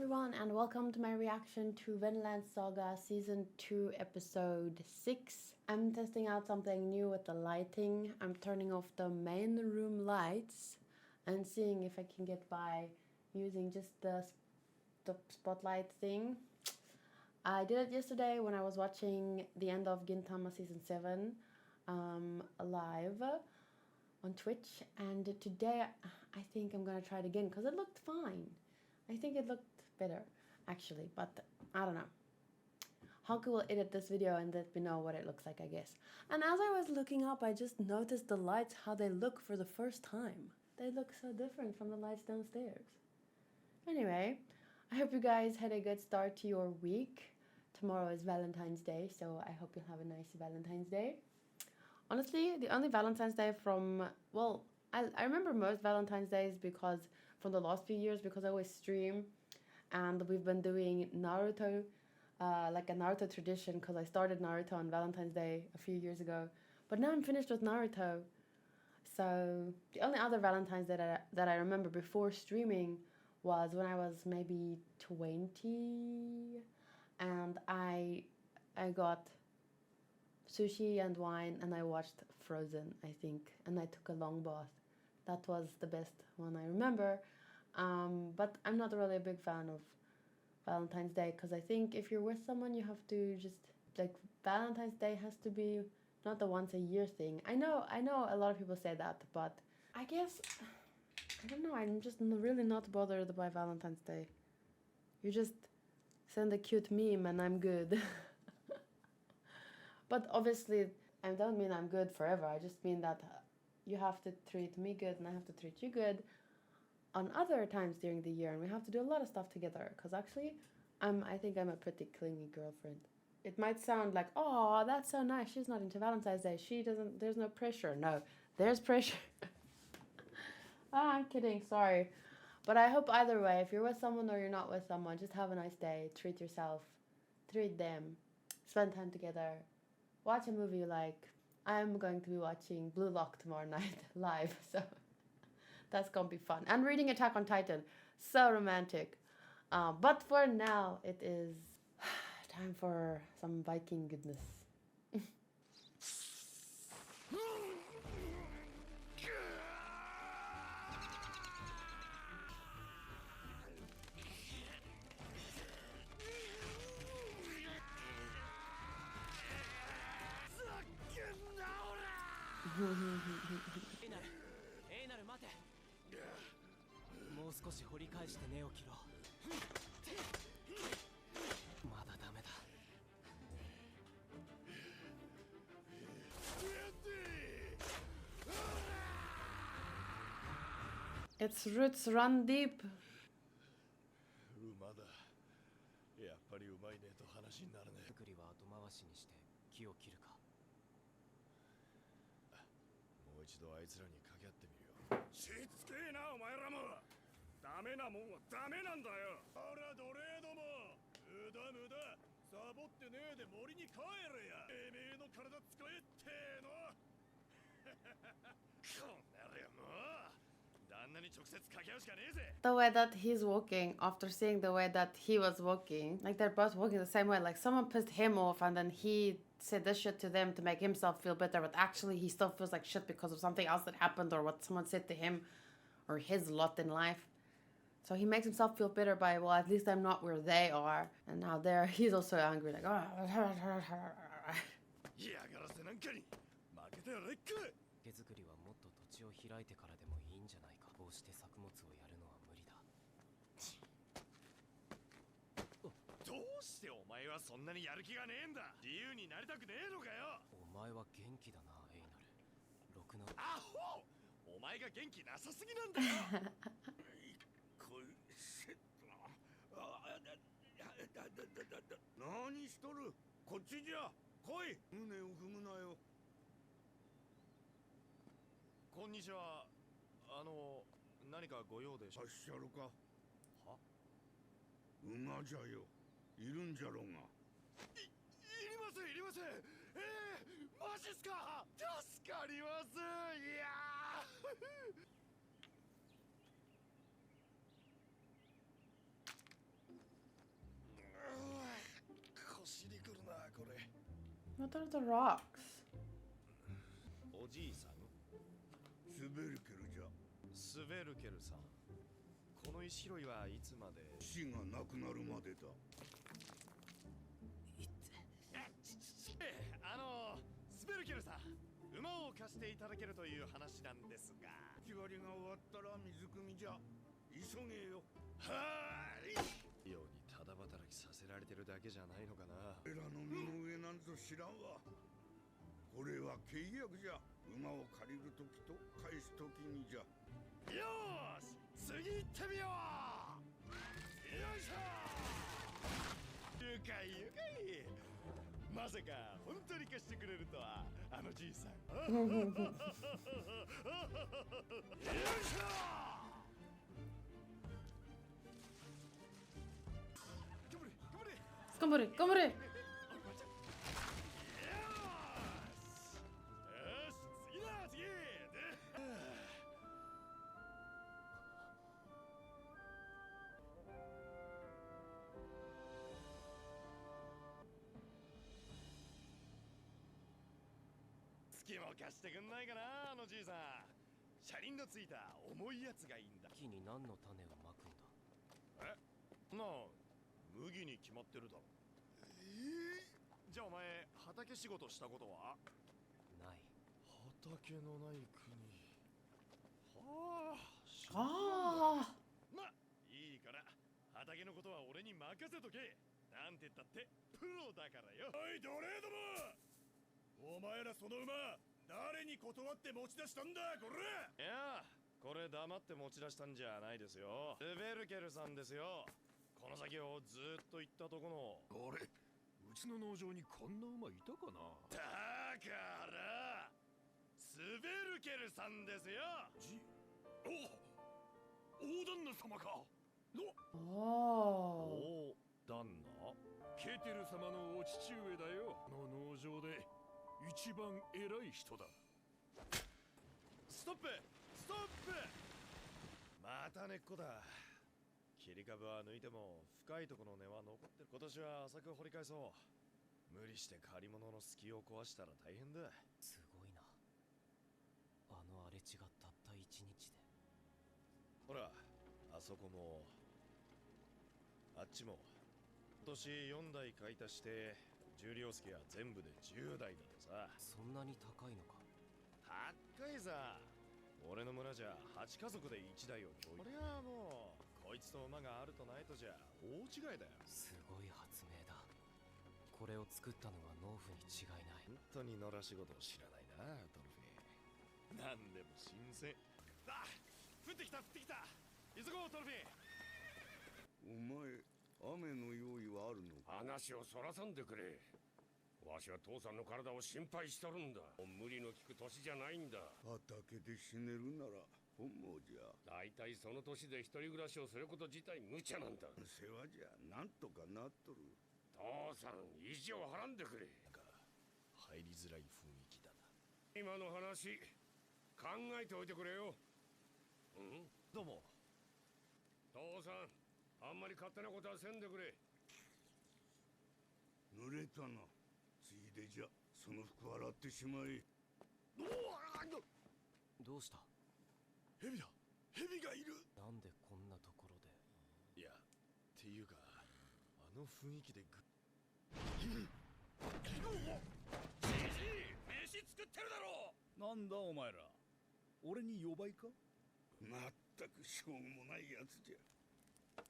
everyone, and welcome to my reaction to Vinland Saga Season 2 Episode 6. I'm testing out something new with the lighting. I'm turning off the main room lights and seeing if I can get by using just the spotlight thing. I did it yesterday when I was watching the end of Gintama Season 7 live on Twitch, and today I think I'm gonna try it again because it looked fine. I think it looked better actually, but I don't know. Haku will edit this video and let me know what it looks like, I guess. And as I was looking up, I just noticed the lights, how they look for the first time. They look so different from the lights downstairs. Anyway, I hope you guys had a good start to your week. Tomorrow is Valentine's Day, so I hope you'll have a nice Valentine's Day. Honestly, the only Valentine's Day from, well, I remember most Valentine's Days because from the last few years, because I always stream and we've been doing Naruto, like a Naruto tradition, because I started Naruto on Valentine's Day a few years ago. But now I'm finished with Naruto. So the only other Valentine's Day that I remember before streaming was when I was maybe 20 and I got sushi and wine and I watched Frozen, I think, and I took a long bath. That was the best one I remember. But I'm not really a big fan of Valentine's Day because I think if you're with someone, you have to just, like, Valentine's Day has to be not the once a year thing. I know a lot of people say that, but I guess, I don't know, I'm just really not bothered by Valentine's Day. You just send a cute meme and I'm good. But obviously, I don't mean I'm good forever. I just mean that you have to treat me good and I have to treat you good on other times during the year. And we have to do a lot of stuff together. Because actually, I think I'm a pretty clingy girlfriend. It might sound like, oh, that's so nice. She's not into Valentine's Day. There's no pressure. No, there's pressure. I'm kidding. Sorry. But I hope either way, if you're with someone or you're not with someone, just have a nice day. Treat yourself. Treat them. Spend time together. Watch a movie you like. I'm going to be watching Blue Lock tomorrow night live, so that's gonna be fun. And reading Attack on Titan. So romantic. But for now, it is time for some Viking goodness. It's Roots Run Deep. やっぱりうまいねと話になるね。作りは後回しにして木を切るか。もう一度あいつらに掛け合ってみるよ。しつけえなお前らも。ダメなもんはダメなんだよ。ほら奴隷ども。無駄無駄。サボってねえで森に帰れや。てめえの体使えっての。こんなれもう。 The way that he's walking, after seeing the way that he was walking, like they're both walking the same way, like someone pissed him off and then he said this shit to them to make himself feel better, but actually he still feels like shit because of something else that happened or what someone said to him or his lot in life. So he makes himself feel better by, well, at least I'm not where they are. And now he's also angry, like, oh. 手作りはもっと土地を開いてからでもいいんじゃないか。こうして作物をやるのは無理だ。どうしてお前はそんなにやる気がねえんだ。自由になりたくねえのかよ。お前は元気だな、エイナル。ろくな。アホ！お前が元気なさすぎなんだよ。何しとる？こっちじゃ。来い。胸を踏むなよ。 こんにちは。何かご用でしょう。おっしゃるか。は？馬じゃよ。いるんじゃろうが。いりません、いりません。マジっすか。助かります。いやー。What are the rocks? おじいさんスベルケルじゃ。スベルケルさん、この石拾いはいつまで？死がなくなるまでだ。スベルケルさん、馬を貸していただけるという話なんですが、決まりが終わったら水汲みじゃ。急げよ。はーい。ようにただ働きさせられてるだけじゃないのかな。俺らの身の上なんぞ知らんわ。これは契約じゃ。馬を借りるときと返すときにじゃ。よーし、次行ってみよう。よいしょ。愉快愉快。まさか本当に貸してくれるとは、あのじいさん。よいしょ。頑張れ頑張れ。月も貸してくんないかな、あのじいさん。車輪のついた重いやつがいいんだ。木に何の種をまくんだ？なあ、麦に決まってるだろ。じゃあお前、畑仕事したことは？ない。畑のない国。はああ。まあ、いいから、畑のことは俺に任せとけ。なんて言ったってプロだからよ。おい、奴隷ども！お前らその馬、誰に断って持ち出したんだ、これ！いや、これ黙って持ち出したんじゃないですよ。スベルケルさんですよ。この先をずっと行ったとこの。あれ、うちの農場にこんな馬いたかな。だからスベルケルさんですよ。大旦那様か。おお。旦那？ケテル様のお父上だよ。この農場で一番偉い人だ。ストップストップ。また根っこだ。切り株は抜いても深いところの根は残ってる。今年は浅く掘り返そう。無理して借り物の隙を壊したら大変だ。すごいな。あの荒れ地がたった1日で。ほら、あそこもあっちも今年4台買い足して重量助は全部で10台だとさ。そんなに高いのか？高いさ。俺の村じゃ8家族で1台を共有。こりゃあもうこいつと馬があるとないとじゃ大違いだよ。すごい発明だ。これを作ったのは農夫に違いない。本当に野良仕事を知らないな、トロフィー。何でも新鮮。あ、降ってきた降ってきた。急ごうトロフィー。お前、雨の用意はあるのか？話をそらさんでくれ。わしは父さんの体を心配しとるんだ。無理の利く年じゃないんだ。畑で死ねるなら本望じゃ。大体その年で一人暮らしをすること自体無茶なんだ。世話じゃなんとかなっとる。父さん、意地を張らんでくれ。入りづらい雰囲気だな。今の話考えておいてくれよ。どうも。父さん、あんまり勝手なことはせんでくれ。濡れたな。ついでじゃその服洗ってしまえ。どうした？ヘビだ。ヘビがいる。なんでこんなところで。いや、っていうかあの雰囲気で飯作ってるだろ。なんだお前ら、俺に呼ばいか？まったくしょうもないやつじゃ。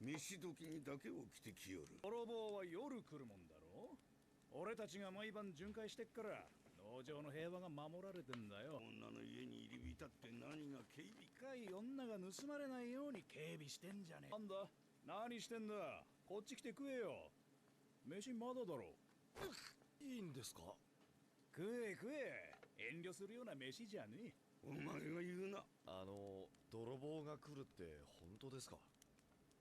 飯時にだけ起きてきよる。泥棒は夜来るもんだろ。俺たちが毎晩巡回してっから農場の平和が守られてんだよ。女の家に入り浸って何が警備若い女が盗まれないように警備してんじゃねえ。なんだ何してんだ。こっち来て食えよ。飯まだだろ。いいんですか？食え食え。遠慮するような飯じゃねえ。お前が言うな。泥棒が来るって本当ですか？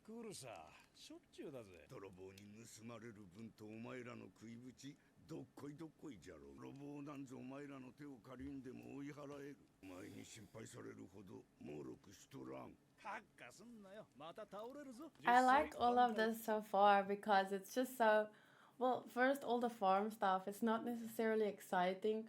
来るさ、しょっちゅうだぜ。泥棒に盗まれる分とお前らの食いぶちどっこいどっこいじゃろう。泥棒なんぞお前らの手を借りんでも追い払える。お前に心配されるほど猛録しとらん。カッカすんなよ。また倒れるぞ。 I like all of this so far because it's just so Well, first, all the farm stuff, it's not necessarily exciting,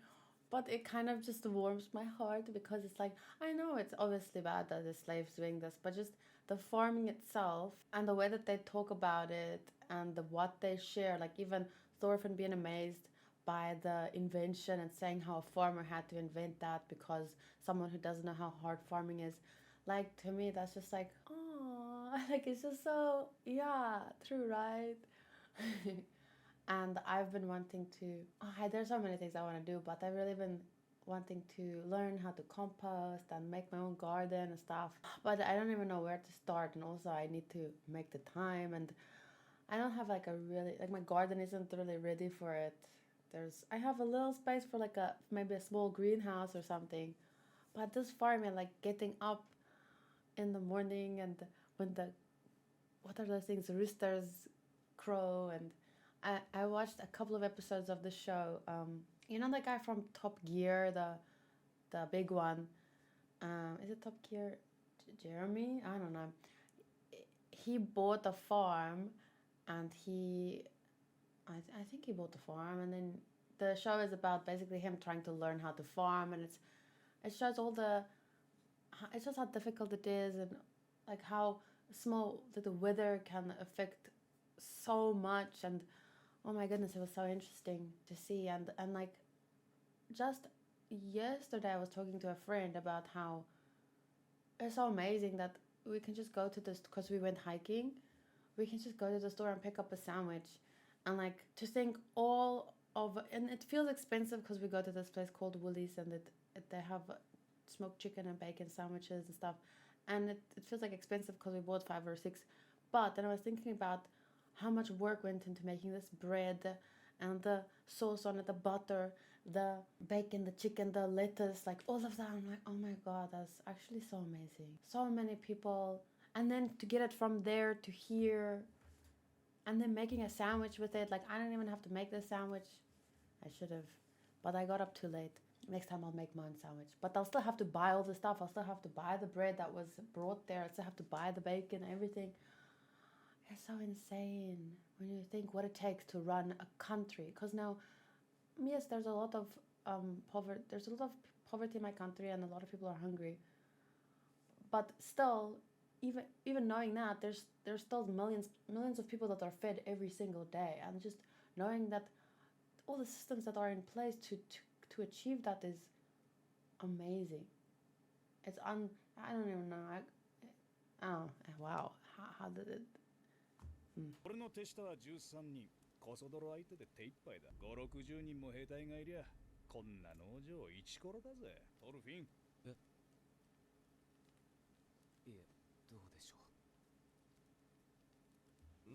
but it kind of just warms my heart because it's like, I know it's obviously bad that the slaves doing this, but just the farming itself and the way that they talk about it and what they share, like even Thorfinn being amazed by the invention and saying how a farmer had to invent that because someone who doesn't know how hard farming is, like to me, that's just like, oh, like it's just so, yeah, true, right? And I've been wanting to, there's so many things I want to do, but I've really been wanting to learn how to compost and make my own garden and stuff. But I don't even know where to start, and also I need to make the time, and I don't have like a really, like my garden isn't really ready for it. I have a little space for like maybe a small greenhouse or something, but this farming, like getting up in the morning and when what are those things, roosters crow, and I watched a couple of episodes of the show. You know the guy from Top Gear, the big one. Is it Top Gear? Jeremy? I don't know. He bought a farm, and I think he bought the farm, and then the show is about basically him trying to learn how to farm, and it shows how difficult it is, and like how small the weather can affect so much, and oh my goodness, it was so interesting to see. And like just yesterday I was talking to a friend about how it's so amazing that we can just go to this, because we went hiking, we can just go to the store and pick up a sandwich, and like to think and it feels expensive because we go to this place called Woolies, and they have smoked chicken and bacon sandwiches and stuff, and it feels like expensive because we bought 5 or 6. But then I was thinking about how much work went into making this bread and the sauce on it, the butter, the bacon, the chicken, the lettuce, like all of that. I'm like, oh my god, that's actually so amazing. So many people, and then to get it from there to here, and then making a sandwich with it. Like I didn't even have to make the sandwich. I should have, but I got up too late. Next time I'll make my own sandwich. But I'll still have to buy all the stuff. I'll still have to buy the bread that was brought there. I still have to buy the bacon, everything. It's so insane when you think what it takes to run a country. Because now, yes, there's a lot of poverty. There's a lot of poverty in my country, and a lot of people are hungry. But still, even knowing that, there's still millions of people that are fed every single day, and just knowing that all the systems that are in place to achieve that is amazing. I don't even know. Wow. How did it? 俺の手下は13人。コソ泥相手で手一杯だ。5、60人も兵隊がいりゃ、こんな農場一コロだぜ。トルフィン。いえ、どうでしょ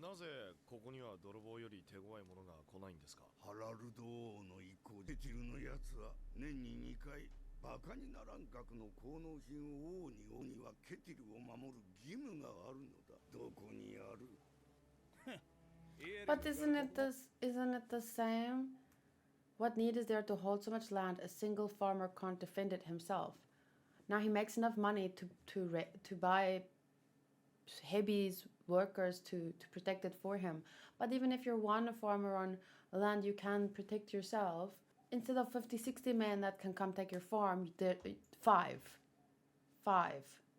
う。なぜここには泥棒より手強いものが来ないんですか。ハラルド王の意向でティルのやつは年に2回バカにならん額の効能品を王にはケティルを守る義務があるのだ。どこにある。But isn't it the same? What need is there to hold so much land a single farmer can't defend it himself? Now he makes enough money to buy heavies, workers to protect it for him. But even if you're one farmer on land you can protect yourself, instead of 50-60 men that can come take your farm, there 5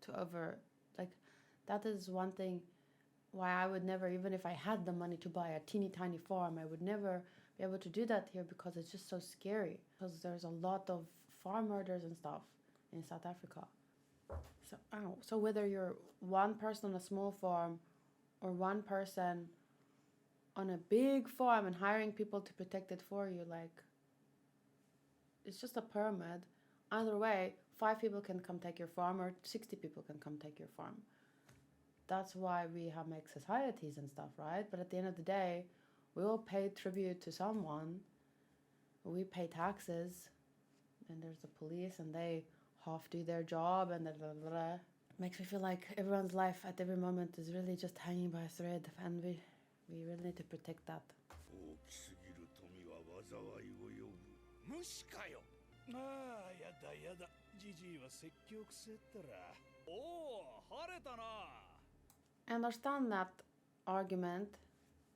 to over, like, that is one thing why I would never, even if I had the money to buy a teeny tiny farm, I would never be able to do that here, because it's just so scary, because there's a lot of farm murders and stuff in South Africa. So whether you're one person on a small farm or one person on a big farm and hiring people to protect it for you, like, it's just a pyramid. Either way, 5 people can come take your farm, or 60 people can come take your farm. That's why we make societies and stuff, right? But at the end of the day, we all pay tribute to someone. We pay taxes, and there's the police, and they half do their job, and It makes me feel like everyone's life at every moment is really just hanging by a thread, and we really need to protect that. 大きすぎる富は災いを呼ぶ。虫かよ。ああ、やだやだ。ジジイは説教くせったら。おお、晴れたな。I understand that argument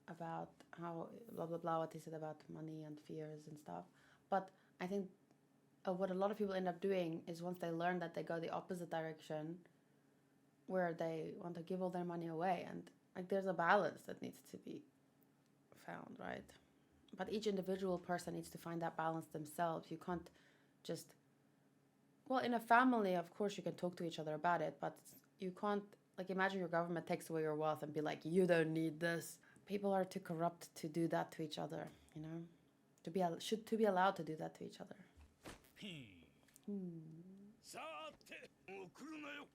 about how blah blah blah what he said about money and fears and stuff. But I think what a lot of people end up doing is once they learn that they go the opposite direction, where they want to give all their money away, and like there's a balance that needs to be found, right? But each individual person needs to find that balance themselves. You can't just, well, in a family, of course, you can talk to each other about it, but you can't, like, imagine your government takes away your wealth and be like, you don't need this. People are too corrupt to do that to each other, you know? To be allowed to do that to each other. さて、もう来るなよ。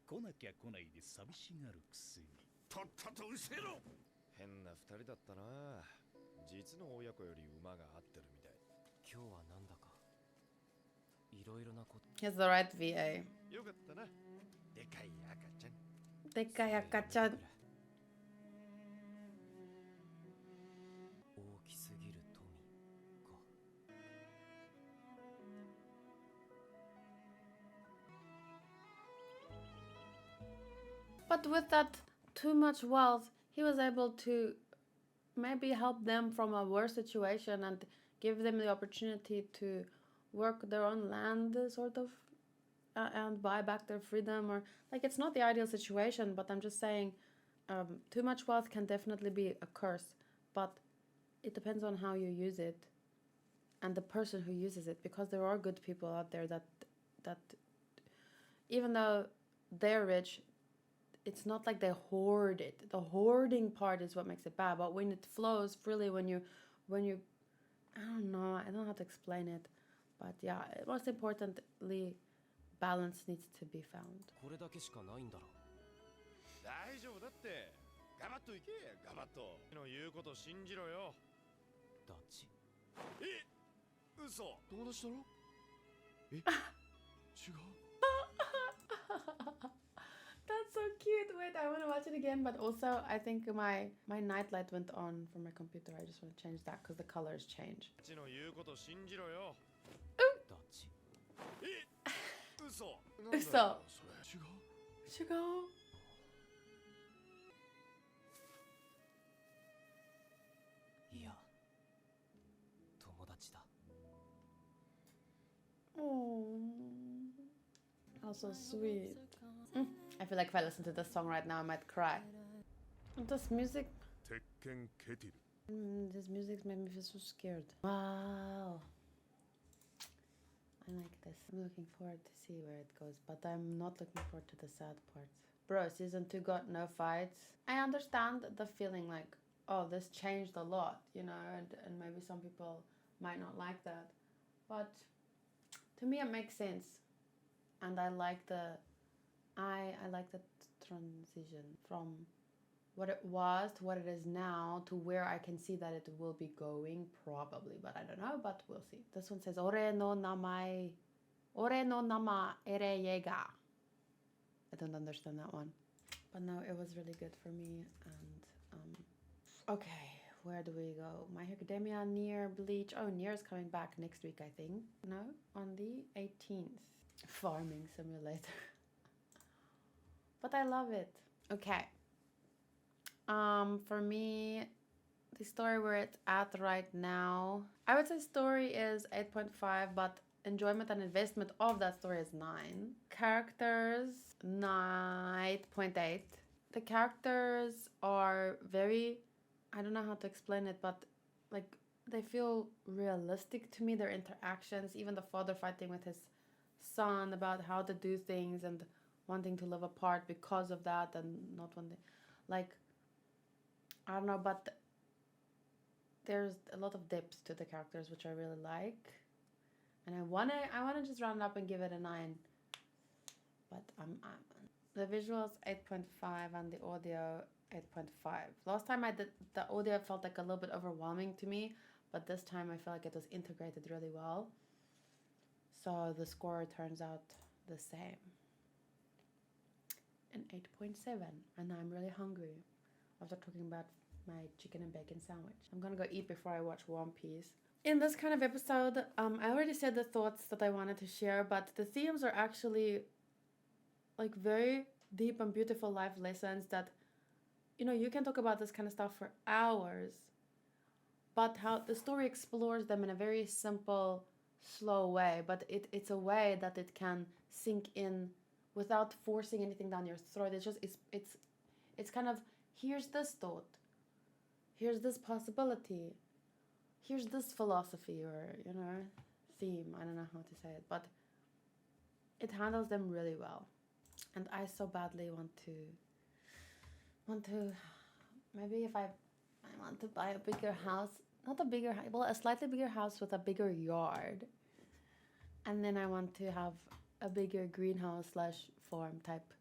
来なきゃ来ないで寂しがるくせに。とっとと失せろ。変な二人だったな。実の親子より馬が合ってるみたい。今日はなんだかいろいろなこと。 He has the right VA. よかったな。でかい赤ちゃん。でっかい赤ちゃん。大きすぎる富か。But with that too much wealth, he was able to maybe help them from a worse situation and give them the opportunity to work their own land, sort of, and buy back their freedom. Or like, it's not the ideal situation, but I'm just saying, too much wealth can definitely be a curse, but it depends on how you use it and the person who uses it, because there are good people out there that even though they're rich, it's not like they hoard it. The hoarding part is what makes it bad. But when it flows freely, when you, I don't know how to explain it. But yeah, most importantly, balance needs to be found. これだけしかないんだろ。大丈夫だって。ガバッと行け。ガバッと。の言うこと信じろよ。ダチ。え、嘘。友達だろ。え、違う。That's so cute. Wait, I want to watch it again. But also, I think my night light went on from my computer. I just want to change that because the colors change. の言うこと信じろよ。ダチ。え、嘘。嘘。それ違う。違う。いや、友達だ。Oh, so sweet. I feel like if I listen to this song right now, I might cry. This music, 鉄拳ケティル。this music made me feel so scared. Wow. I like this. I'm looking forward to see where it goes, but I'm not looking forward to the sad parts. Bro, season 2 got no fights. I understand the feeling like, oh, this changed a lot, you know, and maybe some people might not like that. But to me, it makes sense. And I like the transition from what it was to what it is now to where I can see that it will be going, probably, but I don't know, but we'll see. This one says Ore no nama ere yega. I don't understand that one. But no, it was really good for me. And okay, where do we go? My Hero Academia, Nier, Bleach. Oh, Nier is coming back next week, I think. No, on the 18th. Farming Simulator. But I love it. Okay. For me, the story where it's at right now, I would say story is 8.5, but enjoyment and investment of that story is 9. Characters, 8.8. The characters are very, I don't know how to explain it, but like they feel realistic to me, their interactions, even the father fighting with his son about how to do things and wanting to live apart because of that and not wanting, like, I don't know, but there's a lot of depth to the characters which I really like, and I wanna just round up and give it a 9, but the visuals 8.5 and the audio 8.5. Last time I did the audio felt like a little bit overwhelming to me, but this time I feel like it was integrated really well. So the score turns out the same. An 8.7, and I'm really hungry after talking about my chicken and bacon sandwich. I'm gonna go eat before I watch One Piece. In this kind of episode, I already said the thoughts that I wanted to share, but the themes are actually like very deep and beautiful life lessons that you know, you can talk about this kind of stuff for hours, but how the story explores them in a very simple, slow way, but it's a way that it can sink in without forcing anything down your throat. It's just, it's kind of, here's this thought, here's this possibility, here's this philosophy, or, you know, theme. I don't know how to say it, but it handles them really well. And I so badly want to, maybe if I want to buy a bigger house, not a bigger, well, a slightly bigger house with a bigger yard. And then I want to have a bigger greenhouse / farm type.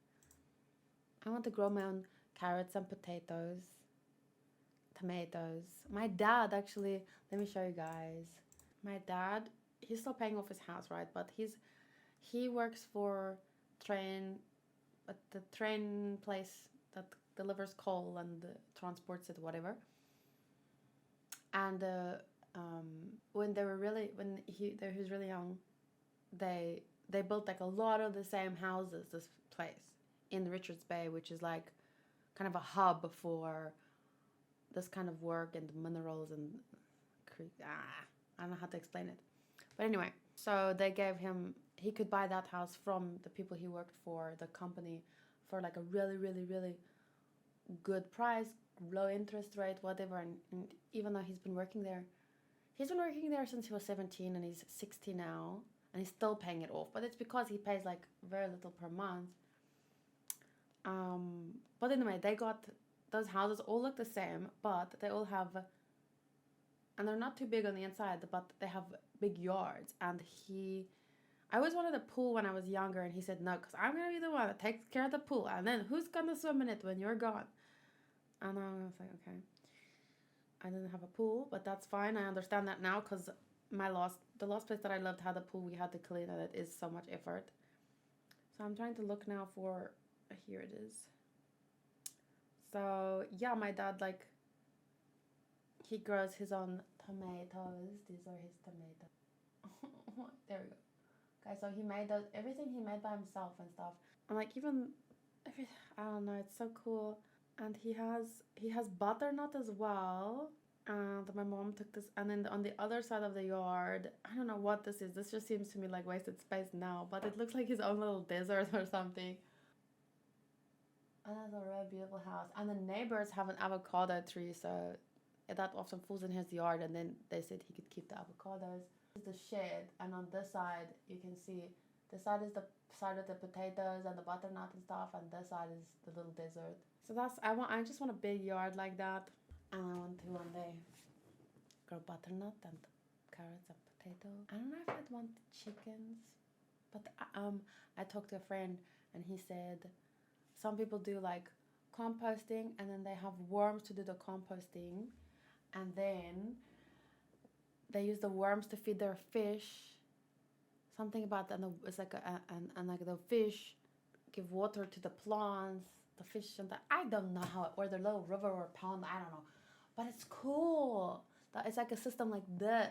I want to grow my own carrots and potatoes, tomatoes. My dad, actually, let me show you guys. My dad, he's still paying off his house, right? But he works for the train place that delivers coal and transports it, whatever. And when he was really young, they built like a lot of the same houses, this place in Richards Bay, which is like kind of a hub for this kind of work and minerals and I don't know how to explain it. But anyway, so they gave him, he could buy that house from the people he worked for, the company, for like a really, really, really good price, low interest rate, whatever. And even though he's been working there since he was 17 and he's 60 now, and he's still paying it off. But it's because he pays like very little per month. But anyway, they got, those houses all look the same, but they all have, and they're not too big on the inside, but they have big yards. And I always wanted a pool when I was younger, and he said no, because I'm going to be the one that takes care of the pool, and then who's going to swim in it when you're gone? And I was like, okay. I didn't have a pool, but that's fine. I understand that now, because the last place that I lived had a pool. We had to clean it. It is so much effort. So I'm trying to look now for, here it is. So yeah, my dad, like, he grows his own tomatoes. These are his tomatoes. There we go. Okay, so he made everything he made by himself and stuff. And like I don't know, it's so cool. And he has butternut as well. And my mom took this, and then on the other side of the yard, I don't know what this is. This just seems to me like wasted space now, but it looks like his own little desert or something. And that's a really beautiful house. And the neighbors have an avocado tree, so that often falls in his yard, and then they said he could keep the avocados. This is the shed, and on this side you can see, this side is the side of the potatoes and the butternut and stuff, and this side is the little desert. So I just want a big yard like that, and I want to one day grow butternut and carrots and potatoes. I don't know if I'd want chickens, but I talked to a friend, and he said some people do like composting, and then they have worms to do the composting, and then they use the worms to feed their fish. Something about that, and it's like and like the fish give water to the plants, the fish, and I don't know how, or the little river or pond, I don't know, but it's cool. That it's like a system like this,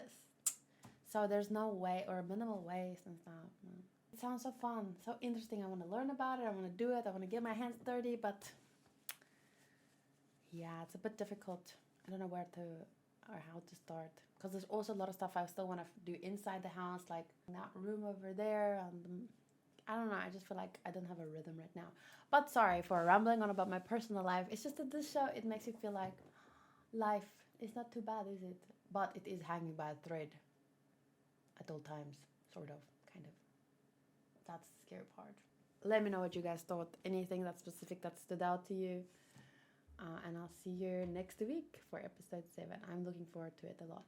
so there's no way or minimal waste and stuff. It sounds so fun, so interesting. I want to learn about it. I want to do it. I want to get my hands dirty, but yeah, it's a bit difficult. I don't know where to or how to start, because there's also a lot of stuff I still want to do inside the house, like that room over there, and I don't know, I just feel like I don't have a rhythm right now. But sorry for rambling on about my personal life. It's just that this show, it makes you feel like life is not too bad, is it? But it is hanging by a thread at all times, sort of, kind of. That's the scary part. Let me know what you guys thought, anything that's specific that stood out to you. And I'll see you next week for episode 7. I'm looking forward to it a lot.